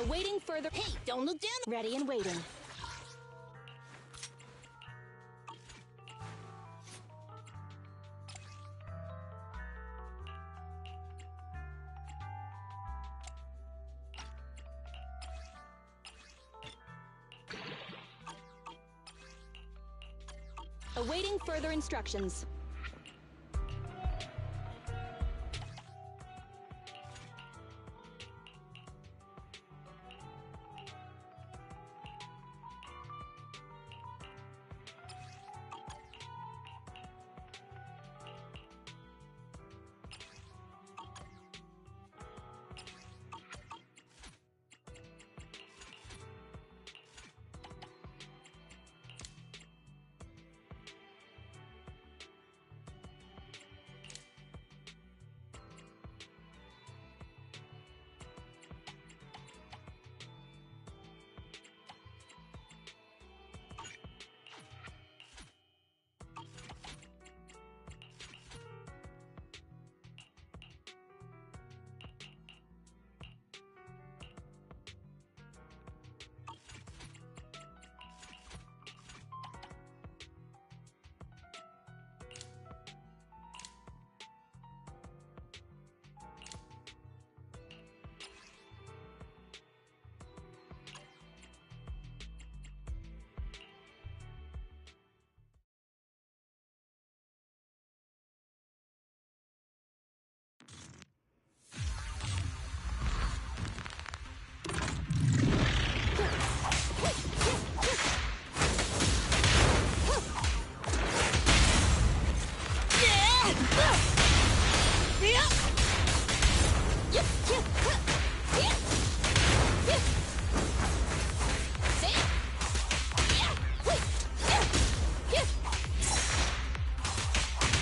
Awaiting further. Hey, don't look down. Ready and waiting. Awaiting further instructions.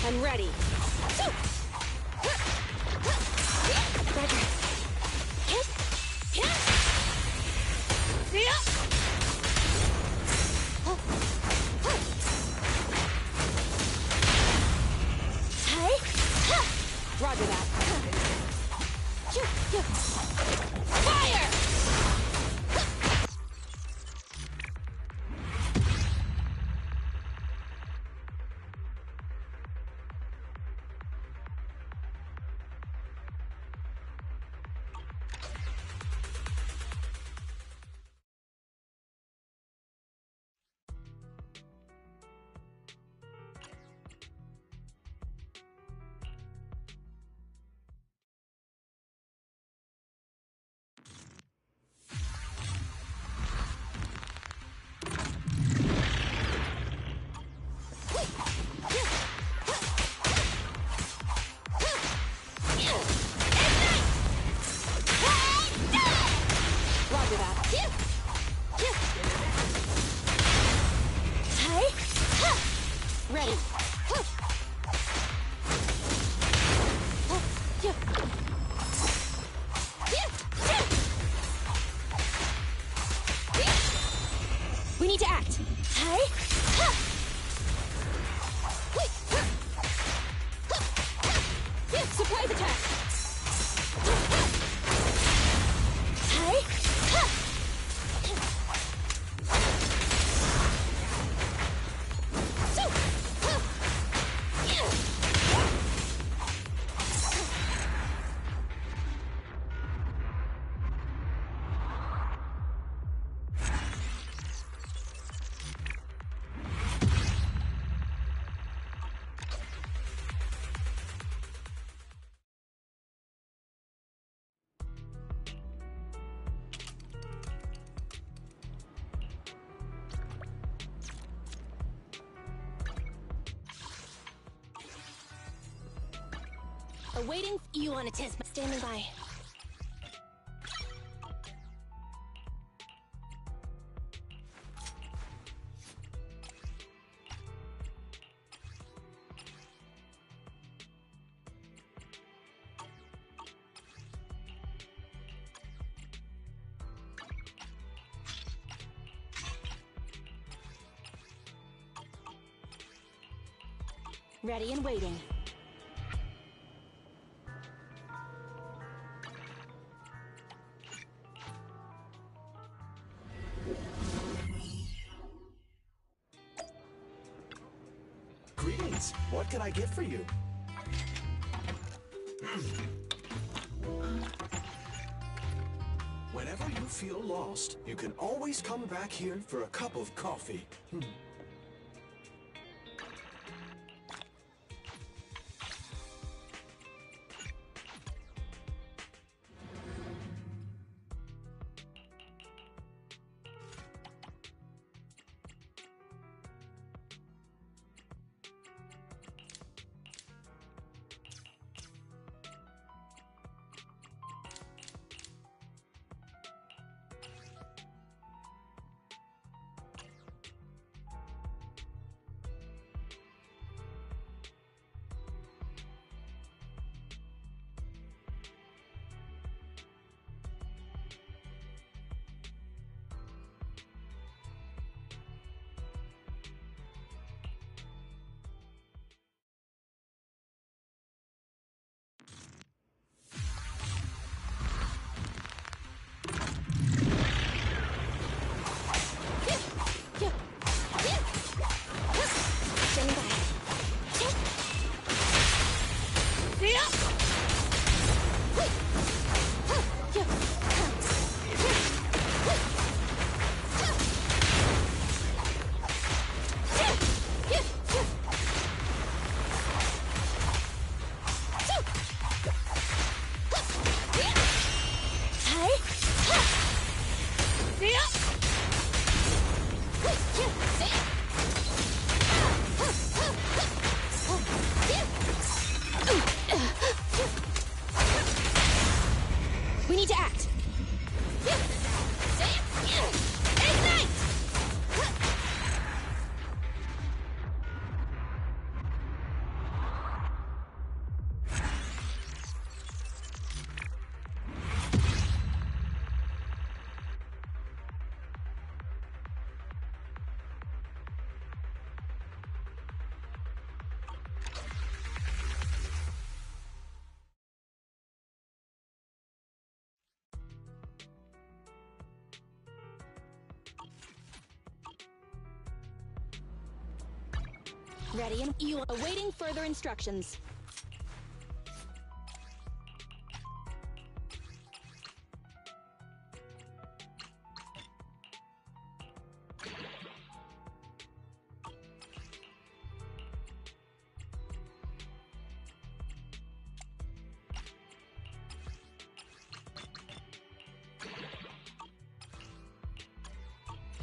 I'm ready. Roger that. Fire! Ready. We need to act. Surprise attack. Awaiting. You want to test my standing by. Ready and waiting. Greetings. What can I get for you? Whenever you feel lost, you can always come back here for a cup of coffee. Standing by. We need to act. Ignite! Ready and you are awaiting further instructions.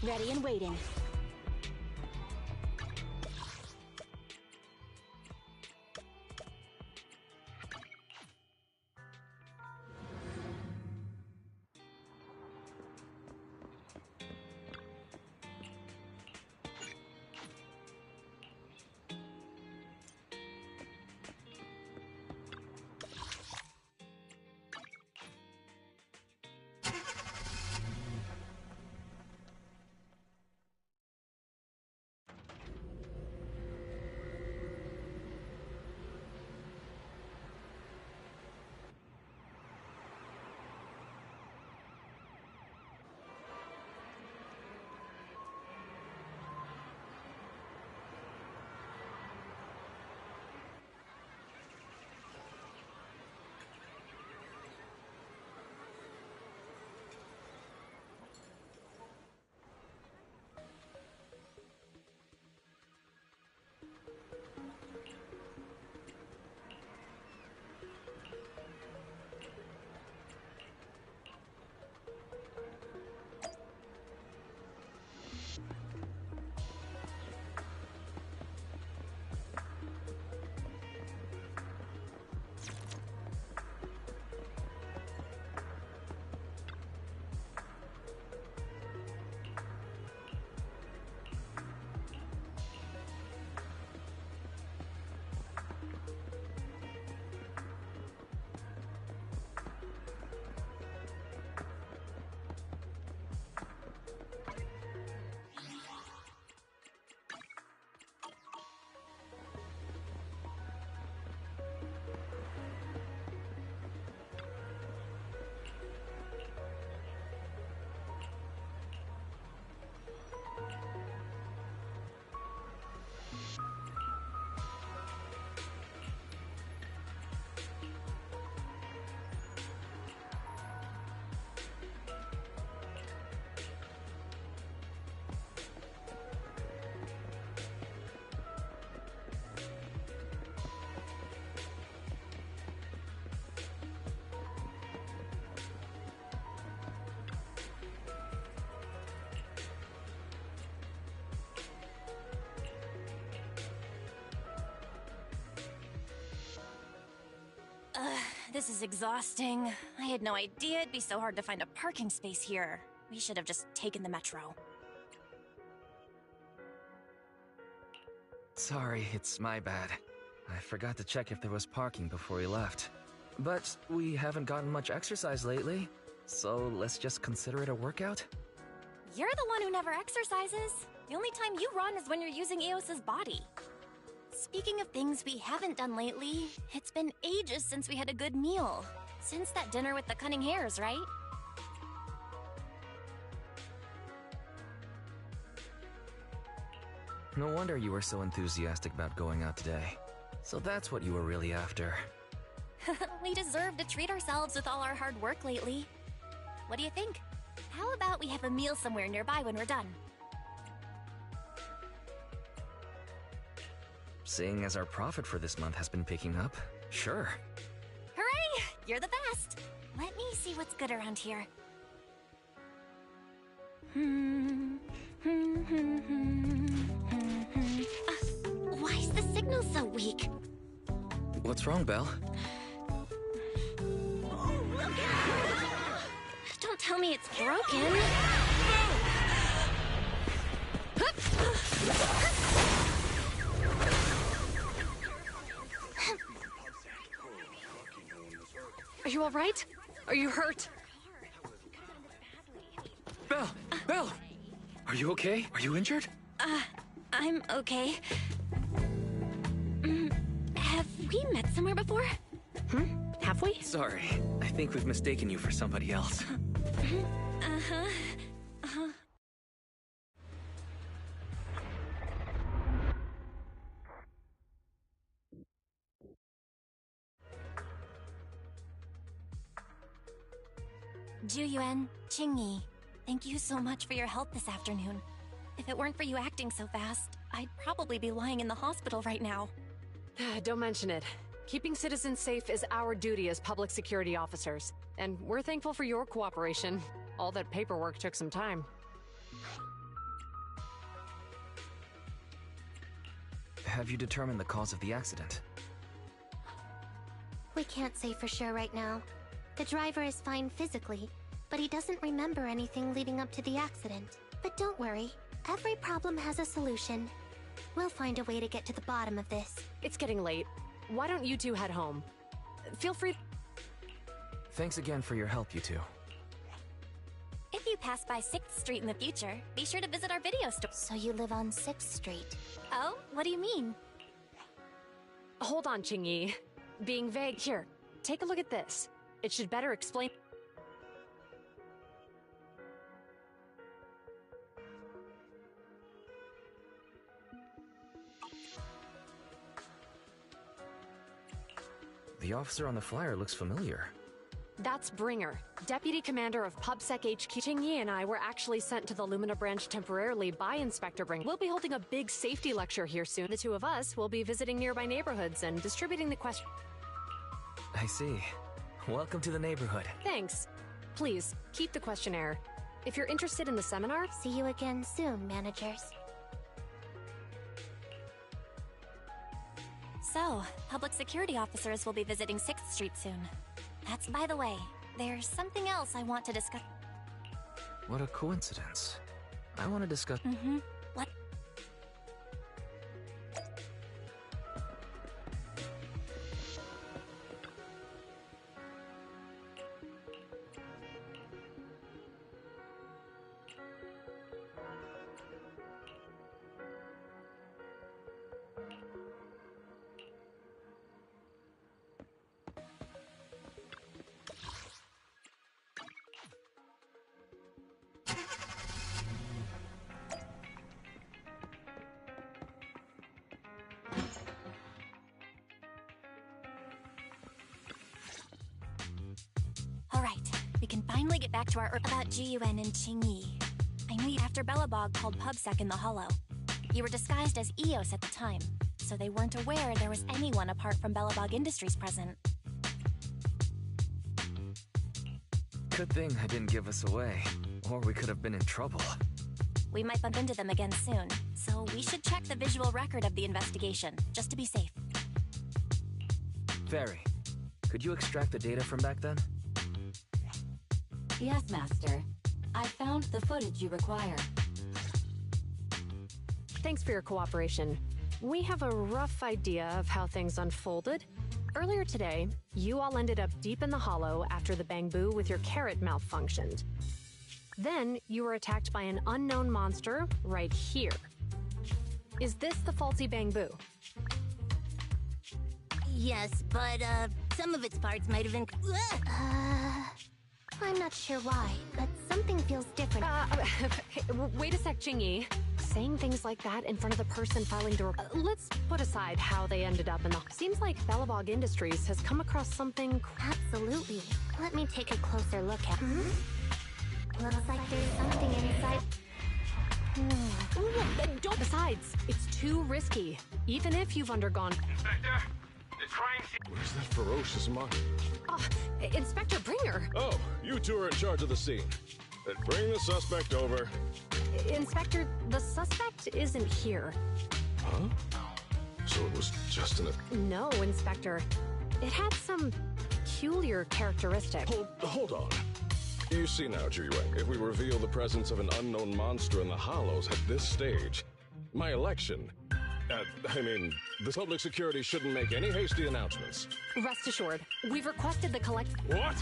Ready and waiting. this is exhausting. I had no idea it'd be so hard to find a parking space here. We should have just taken the metro. Sorry, it's my bad. I forgot to check if there was parking before we left. But we haven't gotten much exercise lately, so let's just consider it a workout? You're the one who never exercises. The only time you run is when you're using Eos's body. Speaking of things we haven't done lately, it's been ages since we had a good meal. Since that dinner with the cunning hairs, right? No wonder you were so enthusiastic about going out today. So that's what you were really after. We deserve to treat ourselves with all our hard work lately. What do you think? How about we have a meal somewhere nearby when we're done? Seeing as our profit for this month has been picking up, sure. Hooray! You're the best! Let me see what's good around here. Why is the signal so weak? What's wrong, Belle? Don't tell me it's broken. Are you all right? Are you hurt? Belle! Belle! Are you okay? Are you injured? I'm okay. Have we met somewhere before? Have we? Sorry, I think we've mistaken you for somebody else. Juyuan, Qingyi, thank you so much for your help this afternoon. If it weren't for you acting so fast, I'd probably be lying in the hospital right now. Don't mention it. Keeping citizens safe is our duty as public security officers, and we're thankful for your cooperation. All that paperwork took some time. Have you determined the cause of the accident? We can't say for sure right now. The driver is fine physically, but he doesn't remember anything leading up to the accident. But don't worry, every problem has a solution. We'll find a way to get to the bottom of this. It's getting late. Why don't you two head home? Feel free. Thanks again for your help, you two. If you pass by 6th Street in the future, be sure to visit our video store. So you live on 6th Street. Oh, what do you mean? Hold on, Qingyi. Being vague. Here, take a look at this. It should better explain. The officer on the flyer looks familiar. That's Bringer, Deputy Commander of PubSec HQ. Qingyi and I were actually sent to the Lumina branch temporarily by Inspector Bringer. We'll be holding a big safety lecture here soon. The two of us will be visiting nearby neighborhoods and distributing the question. I see. Welcome to the neighborhood. Thanks. Please, keep the questionnaire. If you're interested in the seminar... See you again soon, managers. So, public security officers will be visiting 6th Street soon. That's by the way. There's something else I want to discuss. What a coincidence. I want to discuss... What? Alright, we can finally get back to our about Juyuan and Qingyi. I knew you after Belobog called PubSec in the Hollow. You were disguised as Eos at the time, so they weren't aware there was anyone apart from Belobog Industries present. Good thing I didn't give us away, or we could have been in trouble. We might bump into them again soon, so we should check the visual record of the investigation, just to be safe. Very. Could you extract the data from back then? Yes, Master. I found the footage you require. Thanks for your cooperation. We have a rough idea of how things unfolded. Earlier today, you all ended up deep in the hollow after the bamboo with your carrot malfunctioned. Then, you were attacked by an unknown monster right here. Is this the faulty bamboo? Yes, but, some of its parts might have been... I'm not sure why, but something feels different. Wait a sec, Jingyi. Saying things like that in front of the person filing the let's put aside how they ended up in the... Seems like Belobog Industries has come across something... Absolutely. Let me take a closer look at... Looks like there's something inside... Don't... Besides, it's too risky. Even if you've undergone... Inspector, the crime scene... Where's that ferocious monster? Inspector Bringer! Oh, you two are in charge of the scene. Bring the suspect over. Inspector, the suspect isn't here. Huh? So it was just No, Inspector. It had some peculiar characteristic. Hold on. You see now, Jiyuan, if we reveal the presence of an unknown monster in the Hollows at this stage, my election... the public security shouldn't make any hasty announcements. Rest assured, we've requested the collect... What?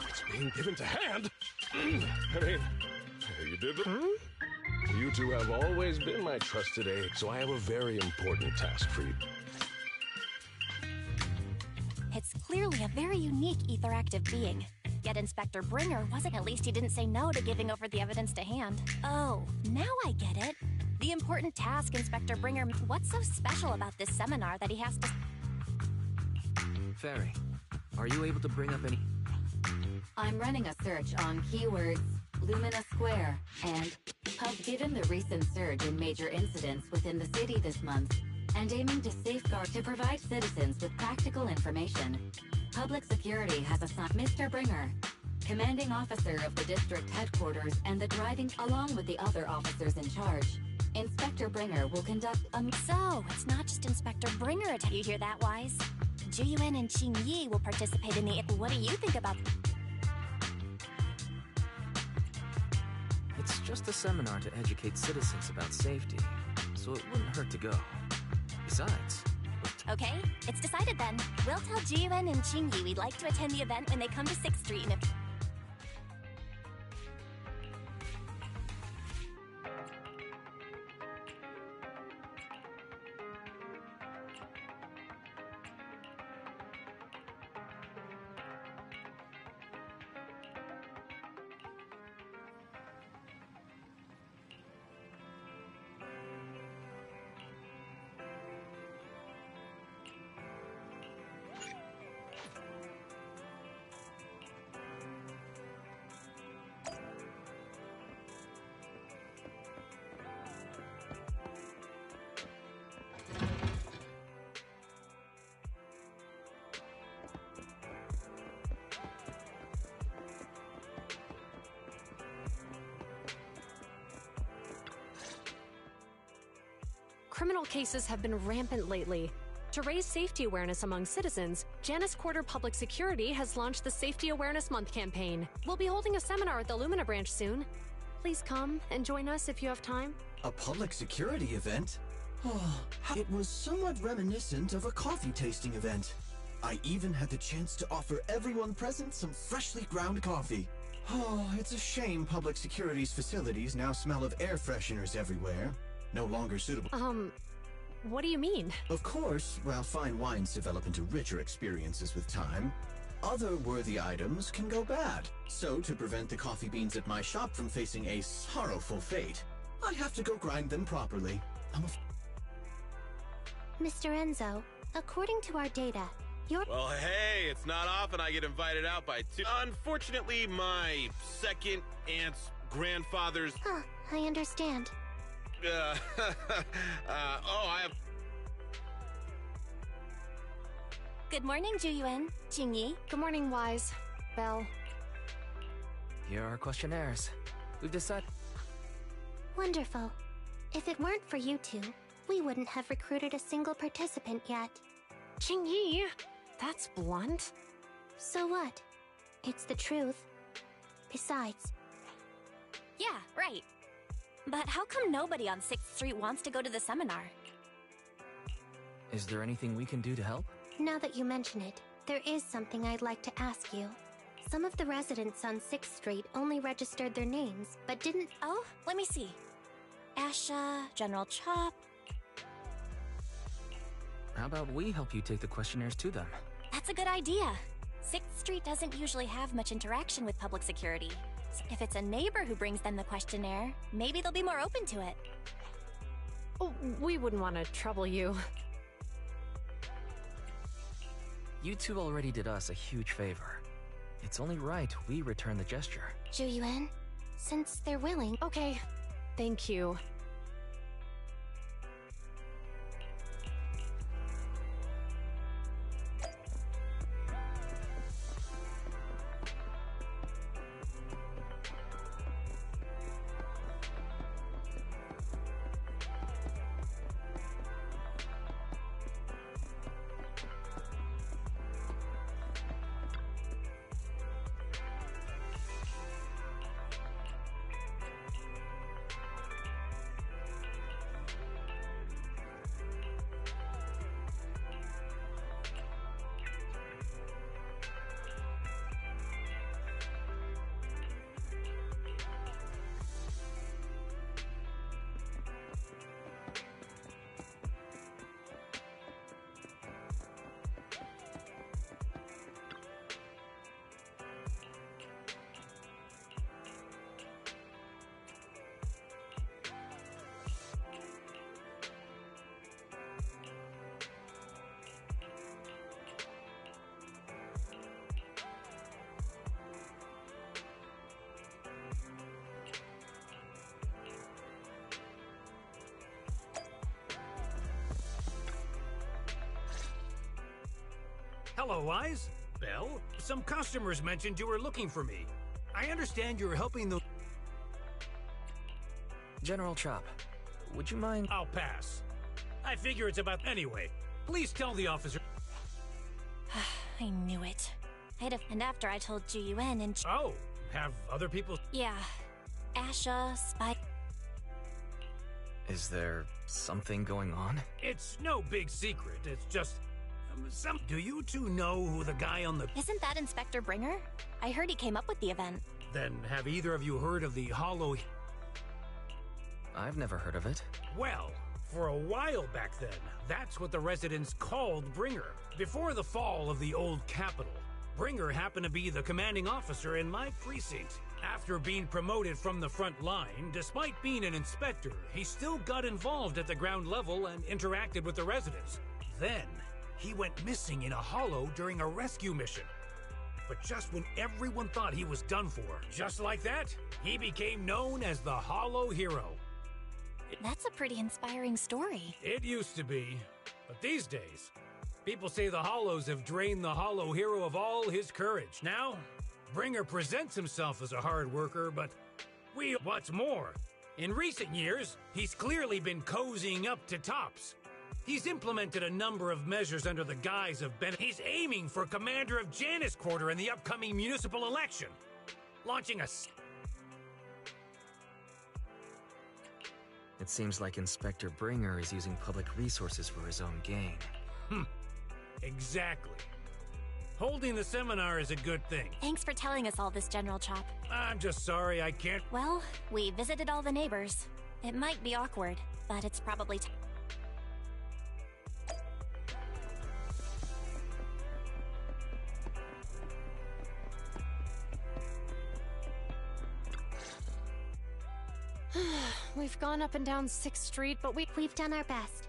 It's being given to hand? You did the... You two have always been my trusted aide, so I have a very important task for you. It's clearly a very unique etheractive being. Yet Inspector Bringer wasn't. At least he didn't say no to giving over the evidence to hand. Oh, now I get it. The important task, Inspector Bringer. What's so special about this seminar that he has to... Fairy, are you able to bring up any... I'm running a search on keywords Lumina Square and given the recent surge in major incidents within the city this month, and aiming to safeguard to provide citizens with practical information. Public Security has assigned Mr. Bringer, commanding officer of the district headquarters and the driving along with the other officers in charge. Inspector Bringer will conduct a... So, it's not just Inspector Bringer. You hear that, Wise? Jiyuan and Qingyi will participate in the... What do you think about... It's just a seminar to educate citizens about safety, so it wouldn't hurt to go. Besides... Okay, it's decided then. We'll tell Jiyuan and Qingyi we'd like to attend the event when they come to 6th Street in a... Criminal cases have been rampant lately. To raise safety awareness among citizens, Janus Quarter Public Security has launched the Safety Awareness Month campaign. We'll be holding a seminar at the Lumina branch soon. Please come and join us if you have time. A public security event? Oh, it was somewhat reminiscent of a coffee tasting event. I even had the chance to offer everyone present some freshly ground coffee. Oh, it's a shame public security's facilities now smell of air fresheners everywhere. No longer suitable. What do you mean? Of course, while fine wines develop into richer experiences with time, other worthy items can go bad. So, to prevent the coffee beans at my shop from facing a sorrowful fate, I have to go grind them properly. Mr. Enzo, according to our data, you're... Well, hey, it's not often I get invited out by two. Unfortunately, my second aunt's grandfather's... Huh, I understand. I have... Good morning, Jiyuan, Qingyi. Good morning, Wise. Belle. Here are our questionnaires. We've decided... Wonderful. If it weren't for you two, we wouldn't have recruited a single participant yet. Qingyi, that's blunt. So what? It's the truth. Besides, Yeah, right. But how come nobody on 6th Street wants to go to the seminar? Is there anything we can do to help? now that you mention it, there is something I'd like to ask you. Some of the residents on 6th Street only registered their names, but didn't— Oh, let me see. Asha, General Chop. How about we help you take the questionnaires to them? That's a good idea. 6th Street doesn't usually have much interaction with public security. So if it's a neighbor who brings them the questionnaire, maybe they'll be more open to it. Oh, we wouldn't want to trouble you. You two already did us a huge favor. It's only right we return the gesture. Zhu, since they're willing— Okay, thank you. Hello, Wise. Belle, some customers mentioned you were looking for me. I understand you're helping the— General Chop, would you mind— I'll pass. I figure it's about— Anyway, please tell the officer— I knew it. And after I told Jiyuan and— Oh, have other people— Yeah. Asha, Spike— Is there something going on? It's no big secret, it's just— Do you two know who the guy on the— Isn't that Inspector Bringer? I heard he came up with the event. Then have either of you heard of the Hollow— I've never heard of it. Well, for a while back then, that's what the residents called Bringer. Before the fall of the old capital, Bringer happened to be the commanding officer in my precinct. After being promoted from the front line, despite being an inspector, he still got involved at the ground level and interacted with the residents. Then, he went missing in a hollow during a rescue mission. But just when everyone thought he was done for, just like that, he became known as the Hollow Hero. That's a pretty inspiring story. It used to be, but these days, people say the Hollows have drained the Hollow Hero of all his courage. Now, Bringer presents himself as a hard worker, but what's more, in recent years, he's clearly been cozying up to Tops. He's implemented a number of measures under the guise of He's aiming for commander of Janus Quarter in the upcoming municipal election, launching a— It seems like Inspector Bringer is using public resources for his own gain. Exactly. Holding the seminar is a good thing. Thanks for telling us all this, General Chop. I'm just sorry I can't— Well, we visited all the neighbors. It might be awkward, but it's probably We've gone up and down 6th Street, but we've done our best.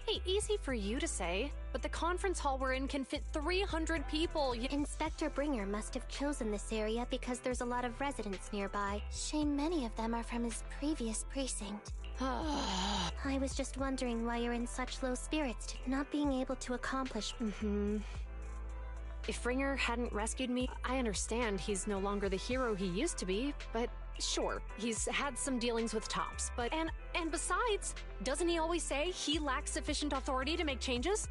Hey, easy for you to say, but the conference hall we're in can fit 300 people. Inspector Bringer must have chosen this area because there's a lot of residents nearby. Shame many of them are from his previous precinct. I was just wondering why you're in such low spirits, not being able to accomplish— If Bringer hadn't rescued me, I understand he's no longer the hero he used to be, but sure, he's had some dealings with Tops, but— And besides, doesn't he always say he lacks sufficient authority to make changes?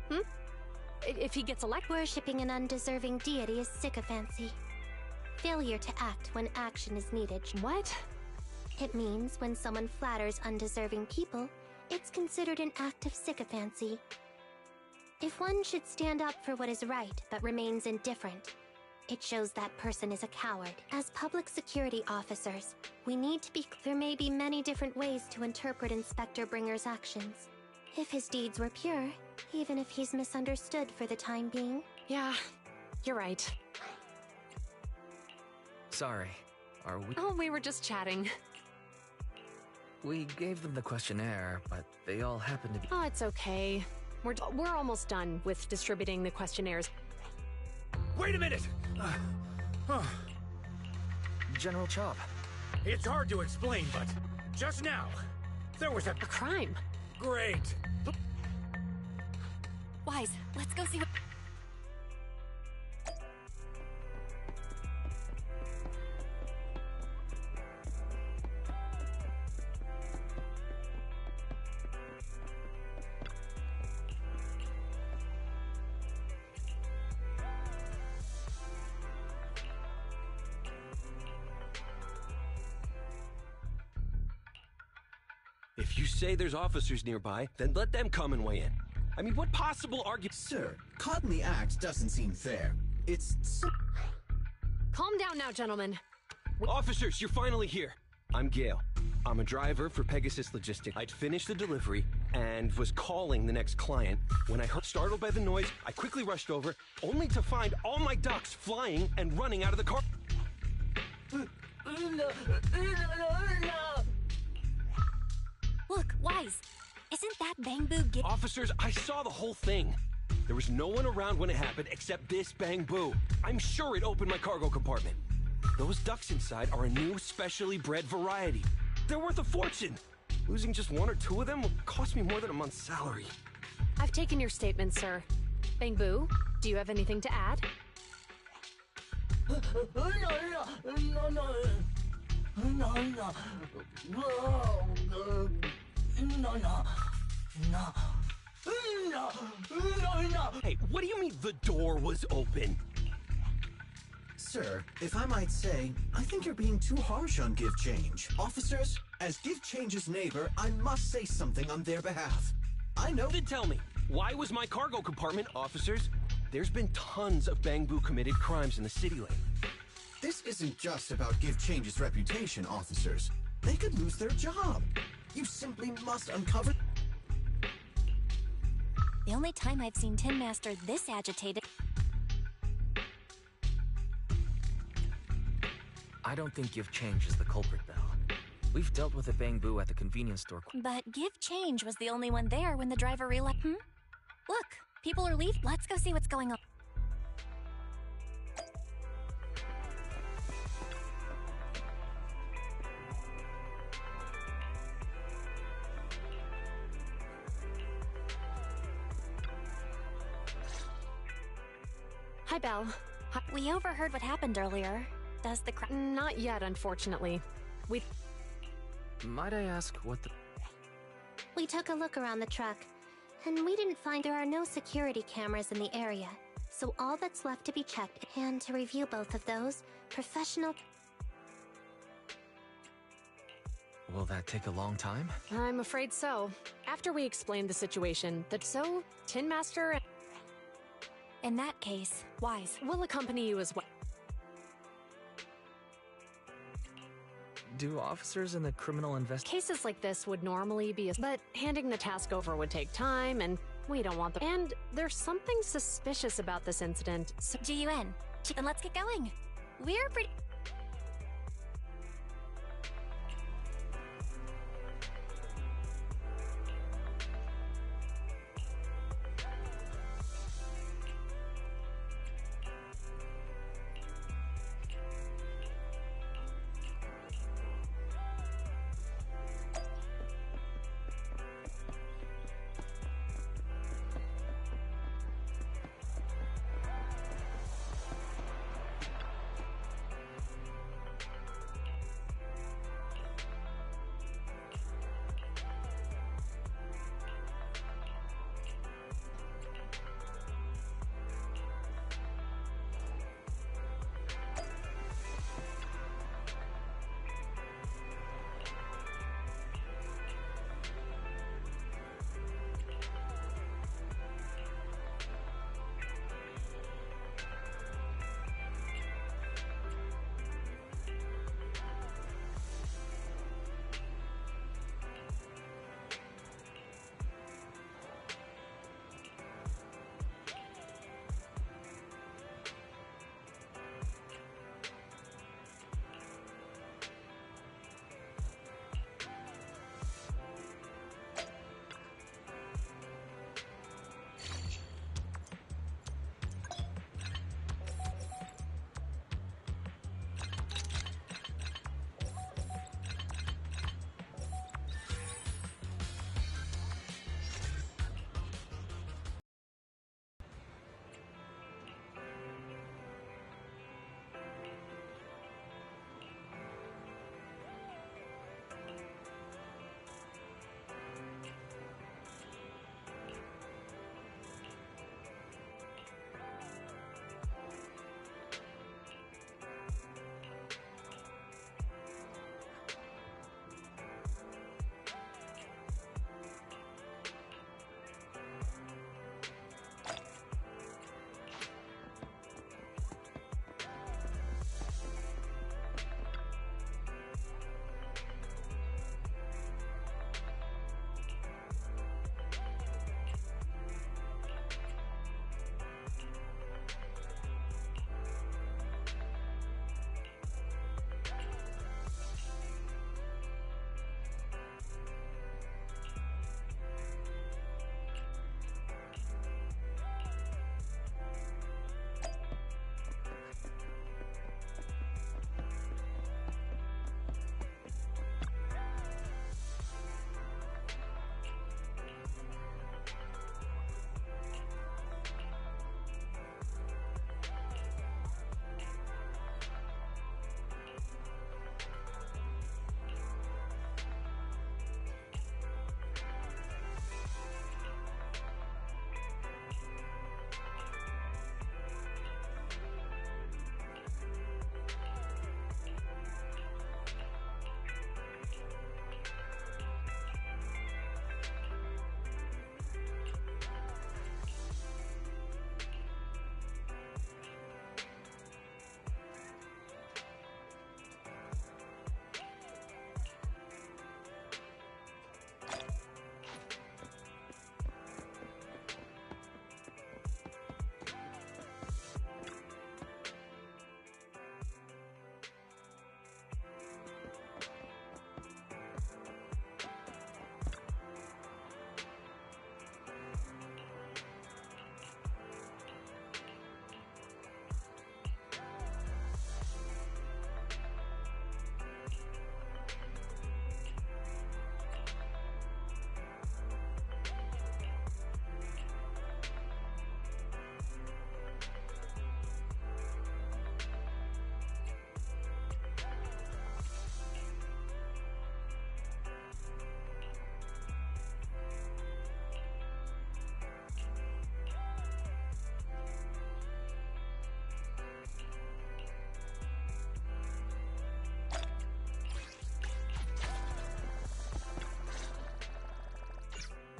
if he gets elected. Worshipping an undeserving deity is sycophancy. Failure to act when action is needed. What? It means when someone flatters undeserving people, it's considered an act of sycophancy. If one should stand up for what is right but remains indifferent, it shows that person is a coward. As public security officers, we need to be... There may be many different ways to interpret Inspector Bringer's actions. If his deeds were pure, even if he's misunderstood for the time being. Yeah, you're right. Sorry, are we... Oh, we were just chatting. We gave them the questionnaire, but they all happen to be... Oh, it's okay. We're almost done with distributing the questionnaires. Wait a minute! General Chop. It's hard to explain, but just now, there was a crime. Great. Wise, let's go see what... If you say there's officers nearby, then let them come and weigh in. I mean, what possible argument... Sir, caught in the act doesn't seem fair. It's... Calm down now, gentlemen. Officers, you're finally here. I'm Gale. I'm a driver for Pegasus Logistics. I'd finished the delivery and was calling the next client when I heard... Startled by the noise, I quickly rushed over, only to find all my ducks flying and running out of the car. Look, Wise, isn't that Bang Boo get... Officers, I saw the whole thing. There was no one around when it happened except this Bang Boo. I'm sure it opened my cargo compartment. Those ducks inside are a new, specially bred variety. They're worth a fortune. Losing just one or two of them will cost me more than a month's salary. I've taken your statement, sir. Bang Boo, do you have anything to add? Hey, what do you mean the door was open? Sir, if I might say, I think you're being too harsh on Give Change. Officers, as Give Change's neighbor, I must say something on their behalf. I know... Then tell me, why was my cargo compartment... Officers, there's been tons of Bang Boo committed crimes in the city lately. This isn't just about Give Change's reputation, officers. They could lose their job. You simply must uncover... The only time I've seen Tin Master this agitated... I don't think Give Change is the culprit, Belle. We've dealt with a Bang Boo at the convenience store. But Give Change was the only one there when the driver realized... Look, people are leaving. Let's go see what's going on. Hi, Belle. We overheard what happened earlier. Does the Not yet, unfortunately. Might I ask what the... We took a look around the truck, and we didn't find there are no security cameras in the area. So all that's left to be checked, and to review both of those, professional... Will that take a long time? I'm afraid so. After we explained the situation, Tin Master... In that case, Wise will accompany you as well. Do officers in the criminal Cases like this would normally be but handing the task over would take time, and we don't want them. And there's something suspicious about this incident. So GUN. Then let's get going. We're pretty...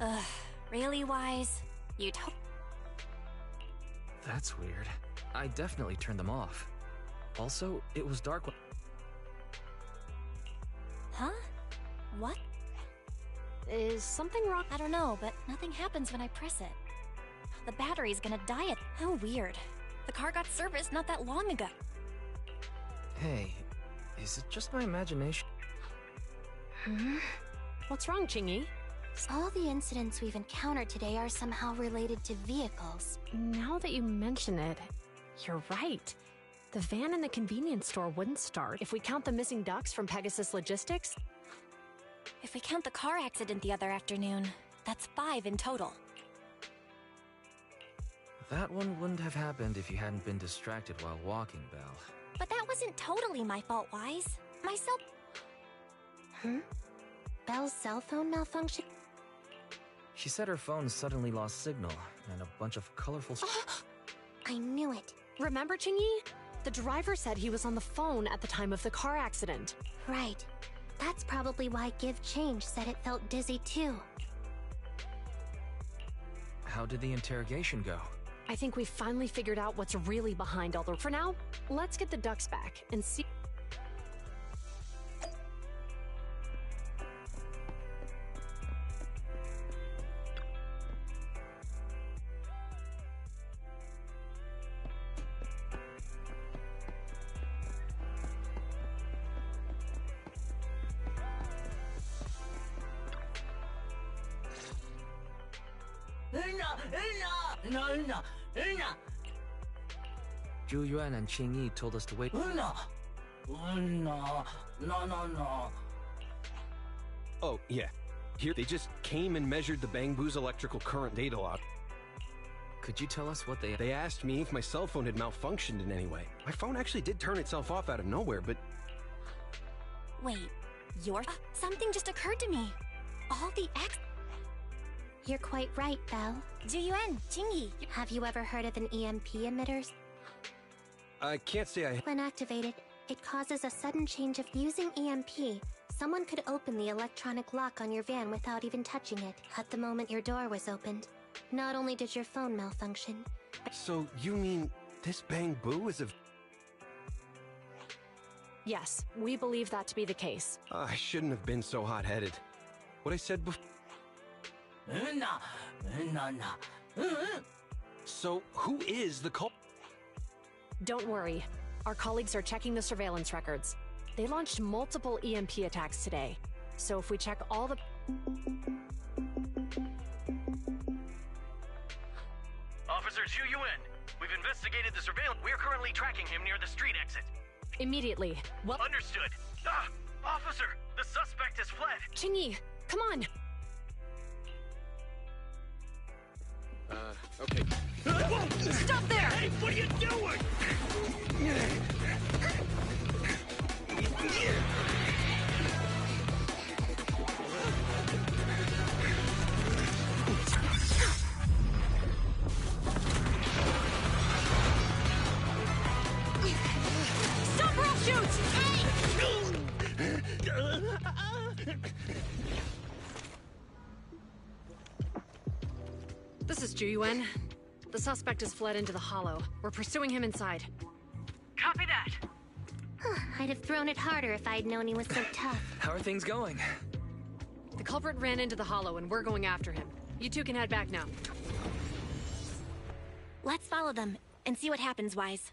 Ugh, really, Wise? That's weird. I definitely turned them off. Also, it was dark when... Huh? What? Is something wrong? I don't know, but nothing happens when I press it. The battery's gonna die at... How weird. The car got serviced not that long ago. Hey, is it just my imagination? What's wrong, Chingy? All the incidents we've encountered today are somehow related to vehicles. Now that you mention it, you're right. The van in the convenience store wouldn't start if we count the missing ducks from Pegasus Logistics. If we count the car accident the other afternoon, that's 5 in total. That one wouldn't have happened if you hadn't been distracted while walking, Belle. But that wasn't totally my fault, Wise. Myself. Belle's cell phone malfunction? She said her phone suddenly lost signal, and a bunch of colorful... I knew it. Remember, Chingy? The driver said he was on the phone at the time of the car accident. Right. That's probably why Give Change said it felt dizzy too. How did the interrogation go? I think we finally figured out what's really behind all the... For now, let's get the ducks back and see... Zhu Yuan and Qing Yi told us to wait. No. Oh, yeah. Here, they just came and measured the Bangbu's electrical current data log. Could you tell us what they... They asked me if my cell phone had malfunctioned in any way. My phone actually did turn itself off out of nowhere, but... Wait, something just occurred to me. All the You're quite right, Belle. Zhu Yuan, Qing Yi. Have you ever heard of an EMP emitter? I can't say I... When activated, it causes a sudden change of using EMP. Someone could open the electronic lock on your van without even touching it at the moment your door was opened. Not only did your phone malfunction, but... So, you mean this Bangbu is a... Yes, we believe that to be the case. I shouldn't have been so hot-headed. What I said before... So, who is the culprit? Don't worry. Our colleagues are checking the surveillance records. They launched multiple EMP attacks today. So if we check all the... Officer Zhu Yuan, we've investigated the surveillance. We're currently tracking him near the street exit. Immediately. What? Understood. Officer, the suspect has fled. Qing Yi, come on! Okay. Stop there! Hey, what are you doing? Stop or I'll shoot! This is Zhu Yuan. The suspect has fled into the hollow. We're pursuing him inside. Copy that. I'd have thrown it harder if I'd known he was so tough. How are things going? The culprit ran into the hollow and we're going after him. You two can head back now. Let's follow them and see what happens, Wise.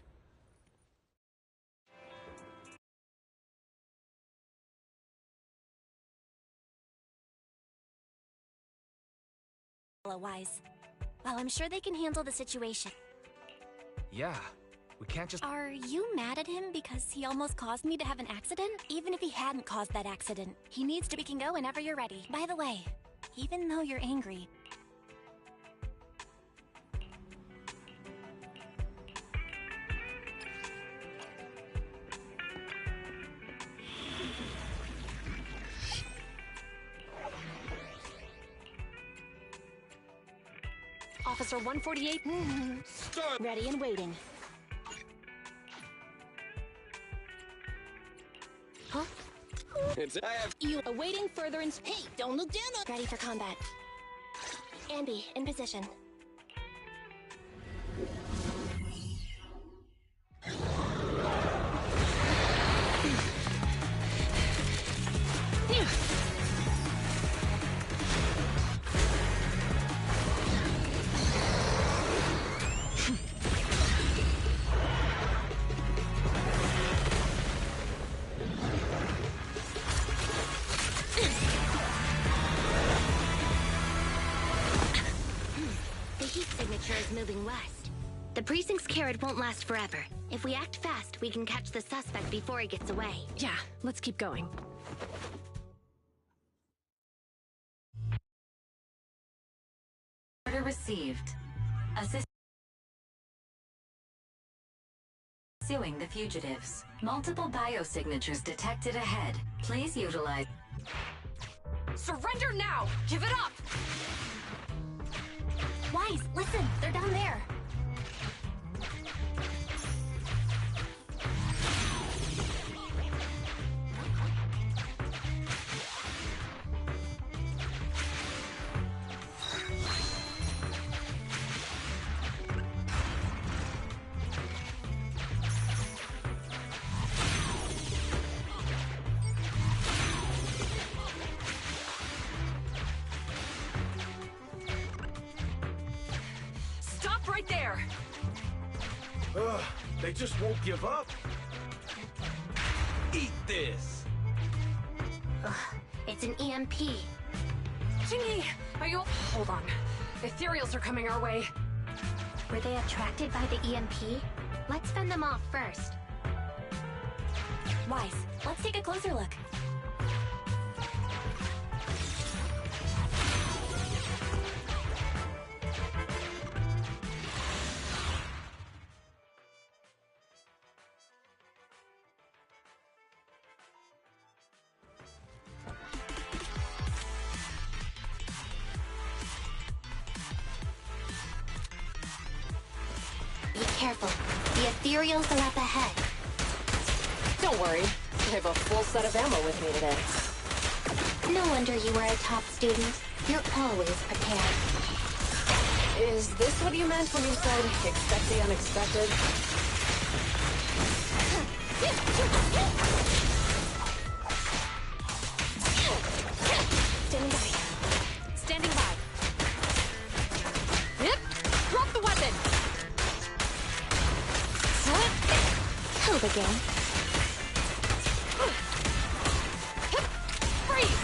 Wise. Well, I'm sure they can handle the situation. Yeah, we can't just... Are you mad at him because he almost caused me to have an accident? Even if he hadn't caused that accident, he needs to... We can go whenever you're ready. By the way, even though you're angry... Officer 148. Start. Ready and waiting. I have... You awaiting further Hey, don't look down on... Ready for combat. Ambi, in position. Moving west. The precinct's carrot won't last forever. If we act fast, we can catch the suspect before he gets away. Yeah, let's keep going. Order received. Assist pursuing the fugitives. Multiple biosignatures detected ahead. Please utilize. Surrender now! Give it up! Wise, listen! They're down there! Right there! Ugh, they just won't give up. Eat this! Ugh, it's an EMP. Chingy, are you... Hold on. Ethereals are coming our way. Were they attracted by the EMP? Let's fend them off first. Wise, let's take a closer look. Be careful. The ethereals are up ahead. Don't worry. I have a full set of ammo with me today. No wonder you were a top student. You're always prepared. Is this what you meant when you said, expect the unexpected? Standing by. Standing by. Yep. Drop the weapon! Help again. Freeze!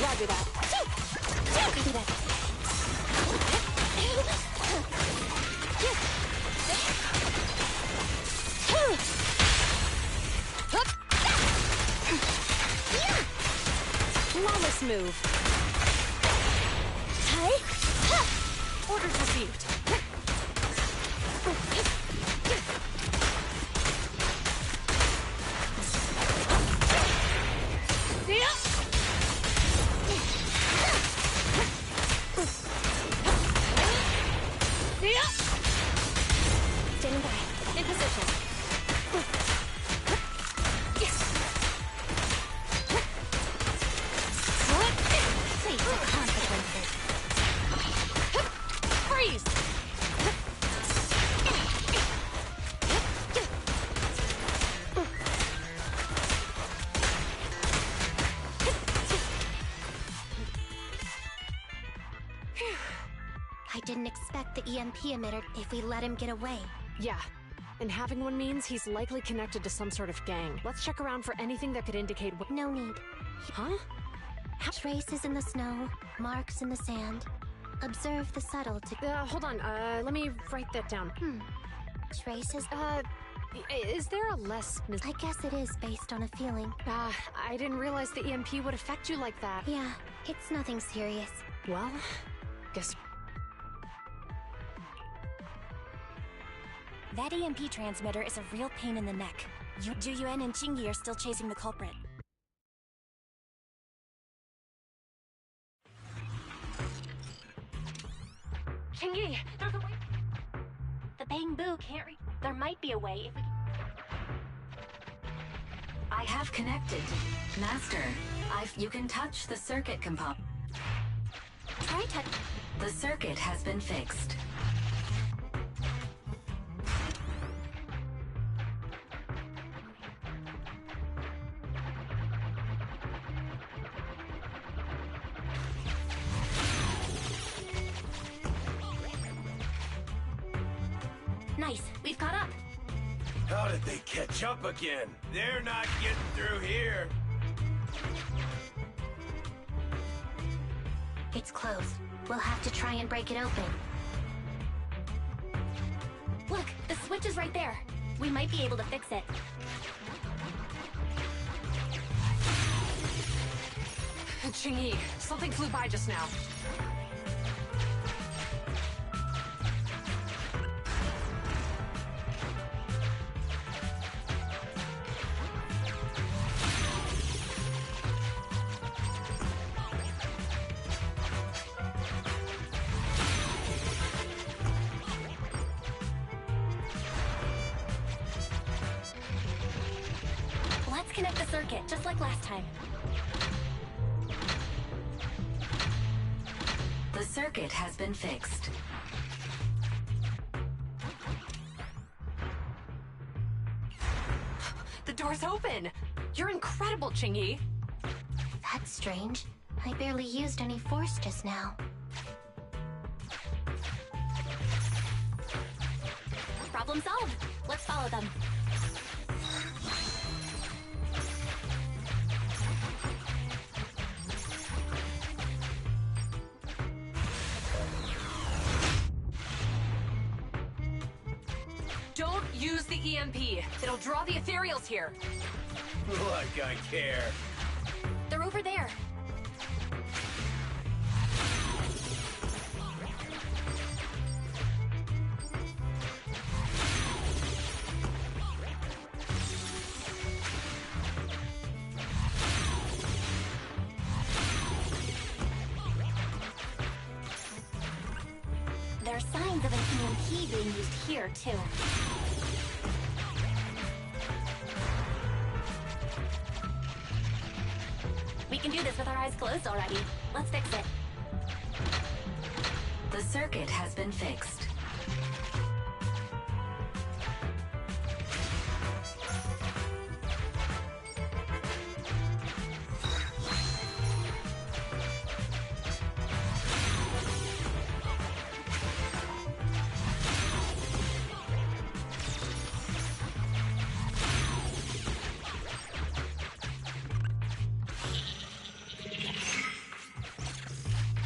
Roger that. Copy that. Flawless move. Orders received. Standing by. In position. Face the consequences. Freeze! I didn't expect the EMP emitter if we let him get away. Yeah. And having one means he's likely connected to some sort of gang. Let's check around for anything that could indicate what— No need. Huh? Traces in the snow, marks in the sand. Observe the subtlety. Hold on. Let me write that down. Traces? Is there a less— I guess it is based on a feeling. I didn't realize the EMP would affect you like that. Yeah, it's nothing serious. Well, guess— That EMP transmitter is a real pain in the neck. Juyuan and Qingyi are still chasing the culprit. Chingyi, there's a way. The Bang-Boo can't reach. There might be a way if we. I have connected. Master, you can touch the circuit component. Try touch. The circuit has been fixed. Nice, we've caught up. How did they catch up again? They're not getting through here. It's closed. We'll have to try and break it open. Look, the switch is right there. We might be able to fix it. Chingyi, something flew by just now. Let's connect the circuit, just like last time. The circuit has been fixed. The door's open! You're incredible, Chingyi! That's strange. I barely used any force just now. Problem solved. Let's follow them. Don't use the EMP. It'll draw the ethereals here. Like I care. They're over there. There are signs of an EMP being used here, too. We can do this with our eyes closed already. Let's fix it. The circuit has been fixed.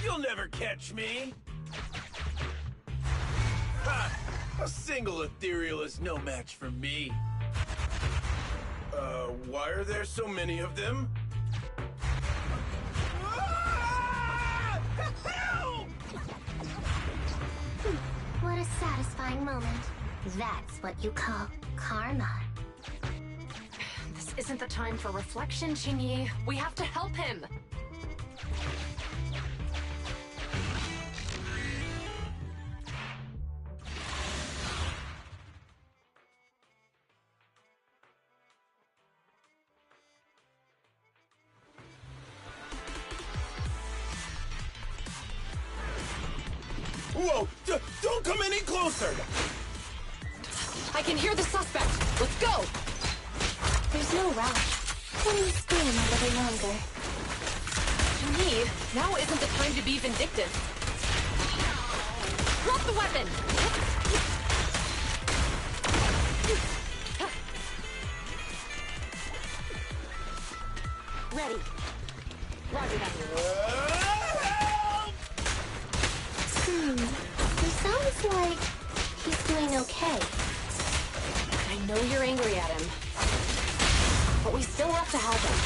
You'll never catch me! Ha! A single ethereal is no match for me. Why are there so many of them? Ah! Help! What a satisfying moment. That's what you call karma. This isn't the time for reflection, Chingyi. We have to help him. Whoa! Don't come any closer! I can hear the suspect. Let's go! There's no rush. Let me scream a little longer. Chingyi, now isn't the time to be vindictive. Drop the weapon! Ready. Roger that. He sounds like he's doing okay. I know you're angry at him, but we still have to help him.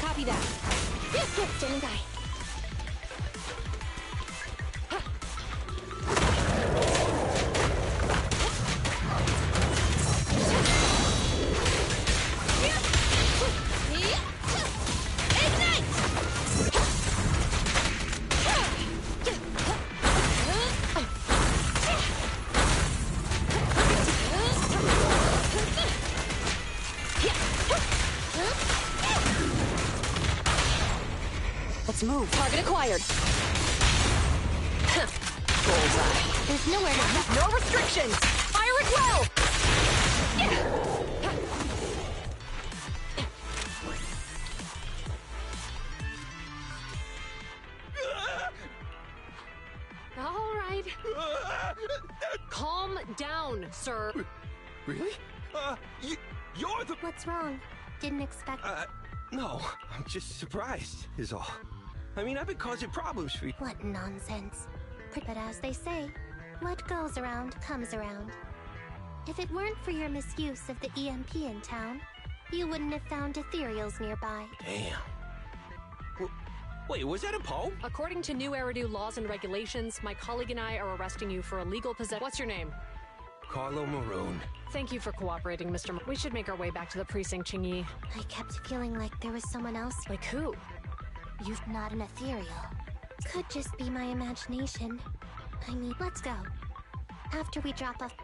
Copy that. Yes, yes, standing by. Let's move. Target acquired. Bullseye. There's nowhere to go. No restrictions. Fire at will. All right. Calm down, sir. Really? You're the... What's wrong? Didn't expect... No, I'm just surprised, is all. I mean, I've been causing problems for you. What nonsense. But as they say, what goes around comes around. If it weren't for your misuse of the EMP in town, you wouldn't have found ethereals nearby. Damn. Wait, was that a poem? According to new Eridu laws and regulations, my colleague and I are arresting you for illegal possession. What's your name? Carlo Maroon. Thank you for cooperating, Mr. We should make our way back to the precinct, Qingyi. I kept feeling like there was someone else. Like who? You're not an ethereal. Could just be my imagination. I mean, let's go. After we drop off...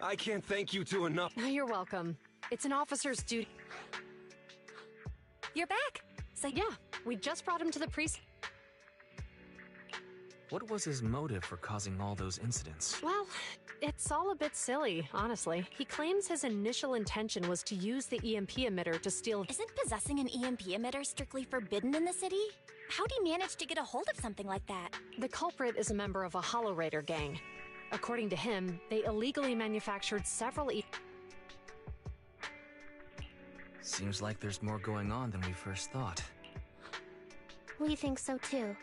I can't thank you two enough. You're welcome. It's an officer's duty. You're back! So yeah, we just brought him to the precinct. What was his motive for causing all those incidents? Well, it's all a bit silly, honestly. He claims his initial intention was to use the EMP emitter to steal... Isn't possessing an EMP emitter strictly forbidden in the city? How'd he manage to get a hold of something like that? The culprit is a member of a Hollow Raider gang. According to him, they illegally manufactured several Seems like there's more going on than we first thought. We think so too.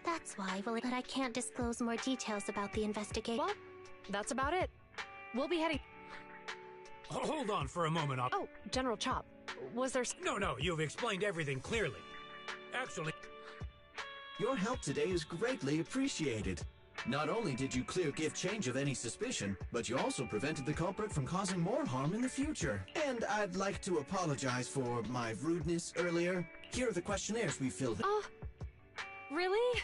That's why, but I can't disclose more details about the investigation. Well, that's about it. We'll be heading... Hold on for a moment, Oh, General Chop. Was there... No, you've explained everything clearly. Actually... Your help today is greatly appreciated. Not only did you give change of any suspicion, but you also prevented the culprit from causing more harm in the future. And I'd like to apologize for my rudeness earlier. Here are the questionnaires we filled. Really?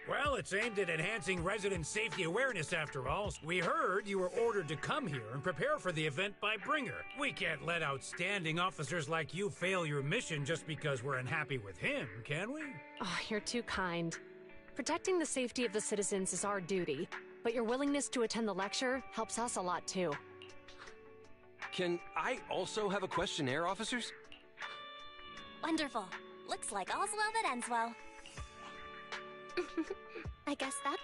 Well, it's aimed at enhancing resident safety awareness after all. We heard you were ordered to come here and prepare for the event by Bringer. We can't let outstanding officers like you fail your mission just because we're unhappy with him, can we? Oh, you're too kind. Protecting the safety of the citizens is our duty, but your willingness to attend the lecture helps us a lot too. Can I also have a questionnaire, officers? Wonderful. Looks like all's well that ends well. I guess that...